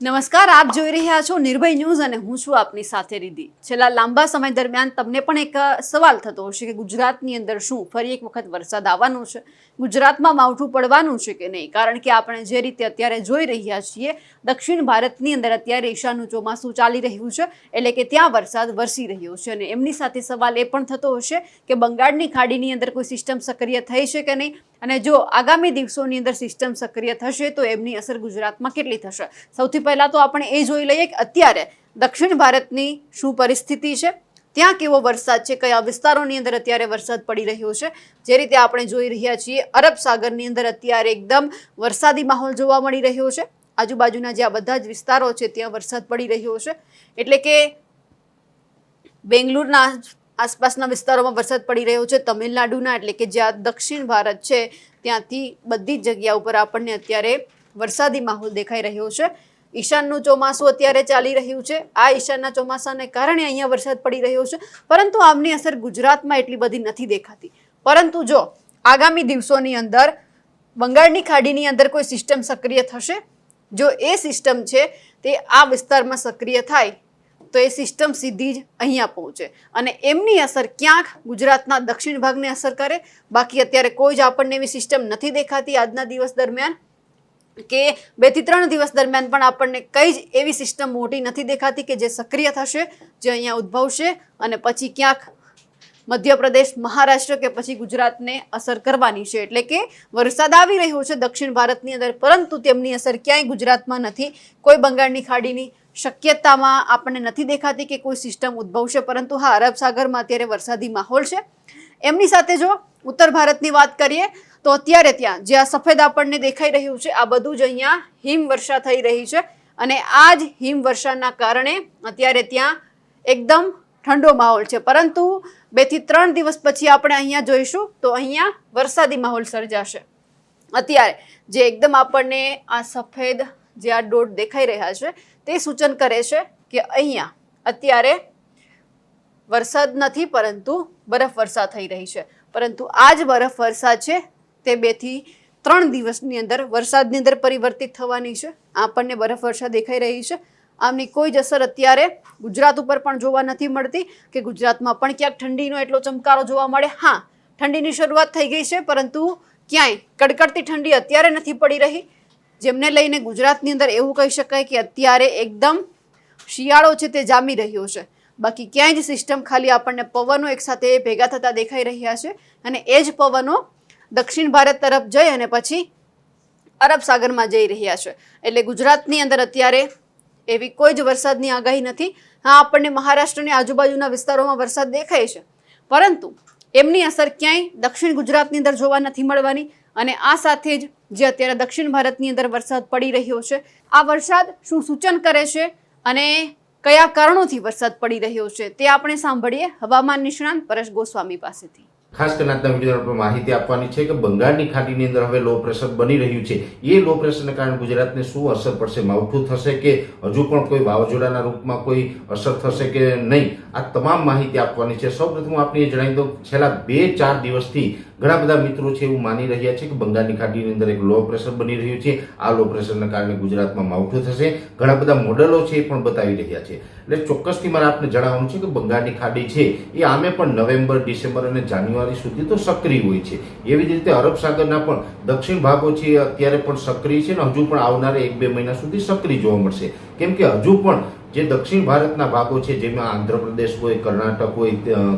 નમસ્કાર, આપ જોઈ રહ્યા છો નિર્ભય ન્યૂઝ અને હું છું આપની સાથે રિદ્ધિ। છેલ્લા લાંબા સમય દરમિયાન તમને પણ એક સવાલ થતો હશે કે ગુજરાતની અંદર શું ફરી એક વખત વરસાદ આવવાનો છે, ગુજરાતમાં માવઠું પડવાનું છે કે નહીં? કારણ કે આપણે જે રીતે અત્યારે જોઈ રહ્યા છીએ, દક્ષિણ ભારતની અંદર અત્યારે ઈશાનનું ચોમાસું ચાલી રહ્યું છે, એટલે કે ત્યાં વરસાદ વરસી રહ્યો છે। અને એમની સાથે સવાલ એ પણ થતો હશે કે બંગાળની ખાડીની અંદર કોઈ સિસ્ટમ સક્રિય થઈ છે કે નહીં, અને જો આગામી દિવસોની અંદર સિસ્ટમ સક્રિય થશે તો એમની અસર ગુજરાતમાં કેટલી થશે? સૌથી પહેલા તો આપણે એ જોઈ લઈએ કે અત્યારે દક્ષિણ ભારતની શું પરિસ્થિતિ છે, ત્યાં કેવો વરસાદ છે, કયા વિસ્તારોની અંદર અત્યારે વરસાદ પડી રહ્યો છે। જે રીતે આપણે જોઈ રહ્યા છીએ, અરબ સાગરની અંદર અત્યારે એકદમ વરસાદી માહોલ જોવા મળી રહ્યો છે। આજુબાજુના જે આ બધા જ વિસ્તારો છે ત્યાં વરસાદ પડી રહ્યો છે, એટલે કે બેંગ્લોરના આસપાસના વિસ્તારોમાં વરસાદ પડી રહ્યો છે, તમિલનાડુના એટલે કે જ્યાં દક્ષિણ ભારત છે ત્યાંથી બધી જ જગ્યા ઉપર આપણને અત્યારે વરસાદી માહોલ દેખાઈ રહ્યો છે। ઈશાનનું ચોમાસું અત્યારે ચાલી રહ્યું છે, આ ઈશાનના ચોમાસાને કારણે અહીંયા વરસાદ પડી રહ્યો છે, પરંતુ આમની અસર ગુજરાતમાં એટલી બધી નથી દેખાતી। પરંતુ જો આગામી દિવસોની અંદર બંગાળની ખાડીની અંદર કોઈ સિસ્ટમ સક્રિય થશે, જો એ સિસ્ટમ છે તે આ વિસ્તારમાં સક્રિય થાય તો એ સિસ્ટમ સીધી જ અહીંયા પહોંચે અને એમની અસર ક્યાંક ગુજરાતના દક્ષિણ ભાગને અસર કરે। બાકી અત્યારે કોઈ જ આપણને એવી સિસ્ટમ નથી દેખાતી આજના દિવસ દરમિયાન, કે 2 થી 3 દિવસ દરમિયાન પણ આપણને કઈ જ એવી સિસ્ટમ મોટી નથી દેખાતી કે જે સક્રિય થશે, જે અહીંયા ઉદ્ભવશે અને પછી ક્યાંક મધ્યપ્રદેશ, મહારાષ્ટ્ર કે પછી ગુજરાતને અસર કરવાની છે। એટલે કે વરસાદ આવી રહ્યો છે દક્ષિણ ભારતની અંદર, પરંતુ તેમની અસર ક્યાંય ગુજરાતમાં નથી। કોઈ બંગાળની ખાડીની શક્યતામાં આપણને નથી દેખાતી કે કોઈ સિસ્ટમ ઉદ્ભવશે, પરંતુ હા, અરબ સાગરમાં અત્યારે વરસાદી માહોલ છે। એમની સાથે જો ઉત્તર ભારતની વાત કરીએ તો અત્યારે ત્યાં જે આ સફેદ આપણને દેખાઈ રહ્યું છે, આ બધું જ અહીંયા હિમવર્ષા થઈ રહી છે અને આ જ હિમવર્ષાના કારણે અત્યારે ત્યાં એકદમ ઠંડો માહોલ છે। પરંતુ 2 થી 3 દિવસ પછી આપણે અહીંયા જોઈશું તો અહીંયા વરસાદી માહોલ સર્જાશે। અત્યારે જે એકદમ આપણને આ સફેદ જે આ ડોટ દેખાઈ રહ્યા છે તે સૂચન કરે છે કે અહીંયા અત્યારે વરસાદ નથી, પરંતુ બરફ વર્ષા થઈ રહી છે। પરંતુ આ જ બરફ વર્ષા છે તે 2 થી 3 દિવસની અંદર વરસાદની અંદર પરિવર્તિત થવાની છે। આપણને બરફ વર્ષા દેખાઈ રહી છે, આમની કોઈ જ અસર અત્યારે ગુજરાત ઉપર પણ જોવા નથી મળતી કે ગુજરાતમાં પણ ક્યાંક ઠંડીનો એટલો ચમકારો જોવા મળે। હા, ઠંડીની શરૂઆત થઈ ગઈ છે, પરંતુ ક્યાંય કડકડતી ઠંડી અત્યારે નથી પડી રહી, જેમને લઈને ગુજરાતની અંદર એવું કહી શકાય કે અત્યારે એકદમ શિયાળો છે તે જામી રહ્યો છે। બાકી ક્યાંય જ સિસ્ટમ ખાલી આપણને પવનો એકસાથે ભેગા થતા દેખાઈ રહ્યા છે અને એ જ પવનો દક્ષિણ ભારત તરફ જઈ અને પછી અરબ સાગરમાં જઈ રહ્યા છે। એટલે ગુજરાતની અંદર અત્યારે એવી કોઈ જ વરસાદની આગાહી નથી। હા, આપણને મહારાષ્ટ્રની આજુબાજુના વિસ્તારોમાં વરસાદ દેખાય છે, પરંતુ એમની અસર ક્યાંય દક્ષિણ ગુજરાતની અંદર જોવા નથી મળવાની। અને આ સાથે જ જે અત્યારે દક્ષિણ ભારતની અંદર વરસાદ પડી રહ્યો છે, આ વરસાદ શું સૂચન કરે છે અને કયા કારણોથી વરસાદ પડી રહ્યો છે તે આપણે સાંભળીએ હવામાન નિષ્ણાંત પરેશ ગોસ્વામી પાસેથી। ખાસ કરીને આજના વિડીયોમાં આપણે માહિતી આપવાની છે કે બંગાળની ખાડીની અંદર હવે લો પ્રેશર બની રહ્યું છે, એ લો પ્રેશરને કારણે ગુજરાતને શું અસર પડશે, માવઠું થશે કે હજુ પણ કોઈ વાવાઝોડાના રૂપમાં કોઈ અસર થશે કે નહીં, આ તમામ માહિતી આપવાની છે। સૌપ્રથમ આપણે એ જણાવી દઉં, છેલ્લા 2-4 દિવસથી ઘણા બધા મિત્રો છે એવું માની રહ્યા છે કે બંગાળની ખાડીની અંદર એક લો પ્રેશર બની રહ્યું છે, આ લો પ્રેશરના કારણે ગુજરાતમાં માવઠું થશે। ઘણા બધા મોડેલો છે એ પણ બતાવી રહ્યા છે। એટલે ચોક્કસથી મારે આપને જણાવવાનું છે કે બંગાળની ખાડી છે એ આમે પણ નવેમ્બર, ડિસેમ્બર અને જાન્યુઆરી સુધી તો સક્રિય હોય છે। એવી જ રીતે અરબ સાગરના પણ દક્ષિણ ભાગો છે અત્યારે પણ સક્રિય છે અને હજુ પણ આવનારા 1-2 મહિના સુધી સક્રિય જોવા મળશે, કેમ કે હજુ પણ જે દક્ષિણ ભારતના ભાગો છે, જેમાં આંધ્રપ્રદેશ હોય, કર્ણાટક હોય,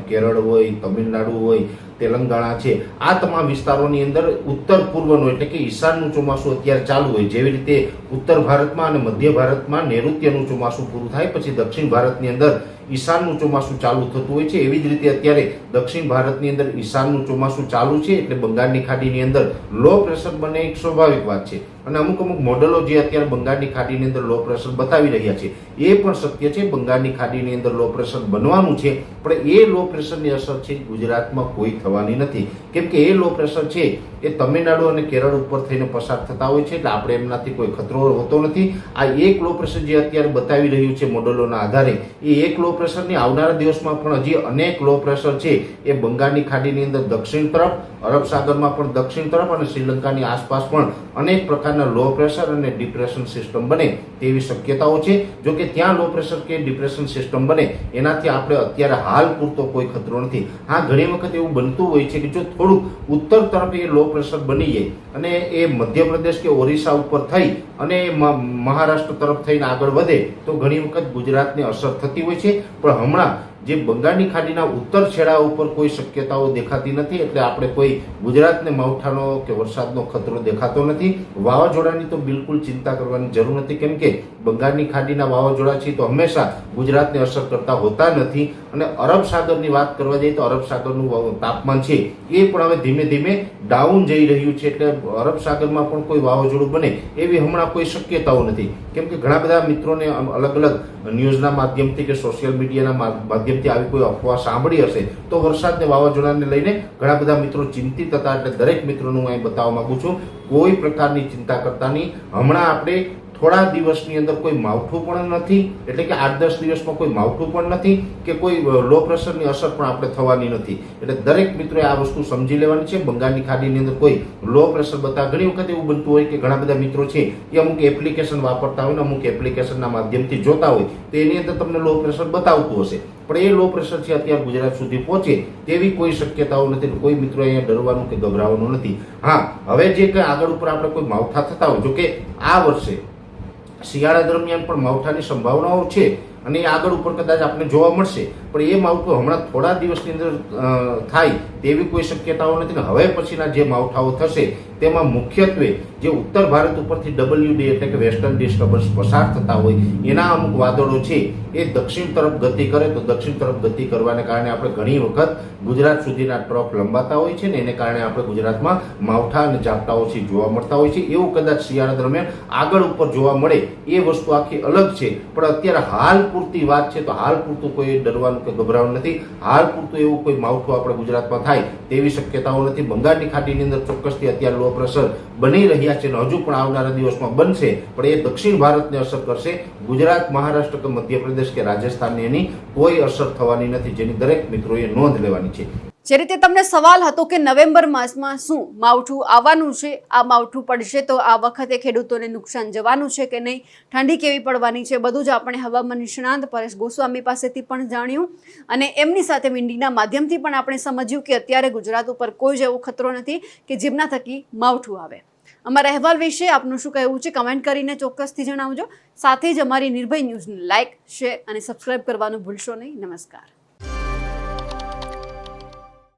કેરળ હોય, તમિલનાડુ હોય, તેલંગાણા છે, આ તમામ વિસ્તારોની અંદર ઉત્તર પૂર્વનું એટલે કે ઈશાનનું ચોમાસું અત્યારે ચાલુ હોય। જેવી રીતે ઉત્તર ભારતમાં અને મધ્ય ભારતમાં નૈઋત્યનું ચોમાસું પૂરું થાય પછી દક્ષિણ ભારતની અંદર ઈશાનનું ચોમાસું ચાલુ થતું હોય છે, એવી જ રીતે અત્યારે દક્ષિણ ભારતની અંદર ઈશાનનું ચોમાસું ચાલુ છે, એટલે બંગાળની ખાડીની અંદર લો પ્રેશર બને એક સ્વાભાવિક વાત છે। અને અમુક મોડેલો જે અત્યારે બંગાળની ખાડીની અંદર લો પ્રેશર બતાવી રહ્યા છે એ પણ સત્ય છે, બંગાળની ખાડીની અંદર લો પ્રેશર બનવાનું છે, પણ એ લો પ્રેશરની અસર છે ગુજરાતમાં કોઈ થવાની નથી, કેમ કે એ લો પ્રેશર છે એ તમિલનાડુ અને કેરળ ઉપર થઈને પસાર થતા હોય છે, એટલે આપણે એમનાથી કોઈ ખતરો હોતો નથી। આ એક લો પ્રેશર જે અત્યારે બતાવી રહ્યું છે મોડેલોના આધારે, એ એક લો પ્રેશરની આવનારા દિવસમાં પણ હજી અનેક લો પ્રેશર છે એ બંગાળની ખાડીની અંદર દક્ષિણ તરફ અરબ સાગરમાં પણ દક્ષિણ તરફ અને શ્રીલંકાની આસપાસ પણ અનેક પ્રકારના લો પ્રેશર અને ડિપ્રેશન સિસ્ટમ બને તેવી શક્યતાઓ છે. જો કે ત્યાં લો પ્રેશર કે ડિપ્રેશન સિસ્ટમ બને એનાથી આપણે અત્યારે હાલ પૂરતો કોઈ ખતરો નથી. હા, ઘણી વખત એવું બનતું હોય છે કે જો થોડુંક ઉત્તર તરફ એ લો પ્રેશર બની જાય અને એ મધ્યપ્રદેશ કે ઓરિસ્સા ઉપર થઈ અને મહારાષ્ટ્ર તરફ થઈને આગળ વધે તો ઘણી વખત ગુજરાતને અસર થતી હોય છે. પણ હમણાં જે બંગાળની ખાડીના ઉત્તર છેડા ઉપર કોઈ શક્યતાઓ દેખાતી નથી, એટલે આપણે કોઈ ગુજરાતને માવઠાનો કે વરસાદનો ખતરો દેખાતો નથી. વાવાઝોડાની તો બિલકુલ ચિંતા કરવાની જરૂર નથી, કેમ કે બંગાળની ખાડીના વાવાઝોડા છે તો હંમેશા ગુજરાતને અસર કરતા હોતા નથી. અને અરબ સાગરની વાત કરવા જઈએ તો અરબ સાગરનું તાપમાન છે એ પણ હવે ધીમે ધીમે ડાઉન જઈ રહ્યું છે, એટલે અરબ સાગરમાં પણ કોઈ વાવાઝોડું બને એવી હમણાં કોઈ શક્યતાઓ નથી. કેમ કે ઘણા બધા મિત્રોને અલગ અલગ ન્યૂઝના માધ્યમથી કે સોશિયલ મીડિયાના માધ્યમથી આવી કોઈ અફવા સાંભળી હશે તો વરસાદને વાવાઝોડાને લઈને ઘણા બધા મિત્રો ચિંતિત હતા. એટલે દરેક મિત્રોનું હું અહીં બતાવવા માંગુ છું, કોઈ પ્રકારની ચિંતા કરતા નહીં. હમણાં આપણે થોડા દિવસની અંદર કોઈ માવઠું પણ નથી, એટલે કે 8-10 દિવસમાં કોઈ માવઠું પણ નથી કે કોઈ લો પ્રેશરની અસર પણ આપણે થવાની નથી. એટલે દરેક મિત્રોએ આ વસ્તુ સમજી લેવાની છે. બંગાળની ખાડીની અંદર કોઈ લો પ્રેશર ઘણી વખત એવું બનતું હોય કે ઘણા બધા મિત્રો છે એ અમુક એપ્લિકેશન વાપરતા હોય ને અમુક એપ્લિકેશનના માધ્યમથી જોતા હોય તો એની અંદર તમને લો પ્રેશર બતાવતું હશે, પણ એ લો પ્રેશર છે અત્યારે ગુજરાત સુધી પહોંચે તેવી કોઈ શક્યતાઓ નથી. કોઈ મિત્રો અહીંયા ડરવાનું કે ગભરાવાનું નથી. હા, હવે જે કંઈ આગળ ઉપર આપણે કોઈ માવઠા થતા હોય, જો કે આ વર્ષે શિયાળા દરમિયાન પણ માવઠાની સંભાવનાઓ છે અને એ આગળ ઉપર કદાચ આપણે જોવા મળશે, પણ એ માવઠું હમણાં થોડા દિવસની અંદર થાય તેવી કોઈ શક્યતાઓ નથી. ને હવે પછીના જે માવઠાઓ થશે તેમાં મુખ્યત્વે જે ઉત્તર ભારત ઉપરથી WD એટલે કે વેસ્ટર્ન ડિસ્ટર્બન્સ પસાર થતા હોય એના અમુક વાદળો છે એ દક્ષિણ તરફ ગતિ કરે, તો દક્ષિણ તરફ ગતિ કરવાને કારણે આપણે ઘણી વખત ગુજરાત સુધીના ટ્રફ લંબાતા હોય છે ને એને કારણે આપણે ગુજરાતમાં માવઠા અને ઝાપટાઓ છે જોવા મળતા હોય છે. એવું કદાચ શિયાળા દરમિયાન આગળ ઉપર જોવા મળે એ વસ્તુ આખી અલગ છે, પણ અત્યારે હાલ પૂરતી વાત છે તો હાલ પૂરતું કોઈ ડરવાનું કે ગભરાવાનું નથી. હાલ પૂરતું એવું કોઈ માવઠું આપણે ગુજરાતમાં થાય તેવી શક્યતાઓ નથી. બંગાળની ખાડીની અંદર ચોક્કસથી અત્યારે લો પ્રેશર બની રહ્યા છે અને હજુ પણ આવનારા દિવસમાં બનશે, પણ એ દક્ષિણ ભારતને અસર કરશે. ગુજરાત, મહારાષ્ટ્ર કે મધ્યપ્રદેશ કે રાજસ્થાનને એની કોઈ અસર થવાની નથી, જેની દરેક મિત્રોએ નોંધ લેવાની છે. જે રીતે તમને સવાલ હતો કે નવેમ્બર માસમાં શું માવઠું આવવાનું છે, આ માવઠું પડશે તો આ વખતે ખેડૂતોને નુકસાન જવાનું છે કે નહીં, ઠંડી કેવી પડવાની છે, બધું જ આપણે હવામાન નિષ્ણાંત પરેશ ગોસ્વામી પાસેથી પણ જાણ્યું અને એમની સાથે વિંડીના માધ્યમથી પણ આપણે સમજ્યું કે અત્યારે ગુજરાત ઉપર કોઈ જ એવો ખતરો નથી કે જેમના થકી માવઠું આવે. અમારા અહેવાલ વિશે આપનું શું કહેવું છે કમેન્ટ કરીને ચોક્કસથી જણાવજો. સાથે જ અમારી નિર્ભય ન્યૂઝને લાઇક, શેર અને સબસ્ક્રાઇબ કરવાનું ભૂલશો નહીં. નમસ્કાર.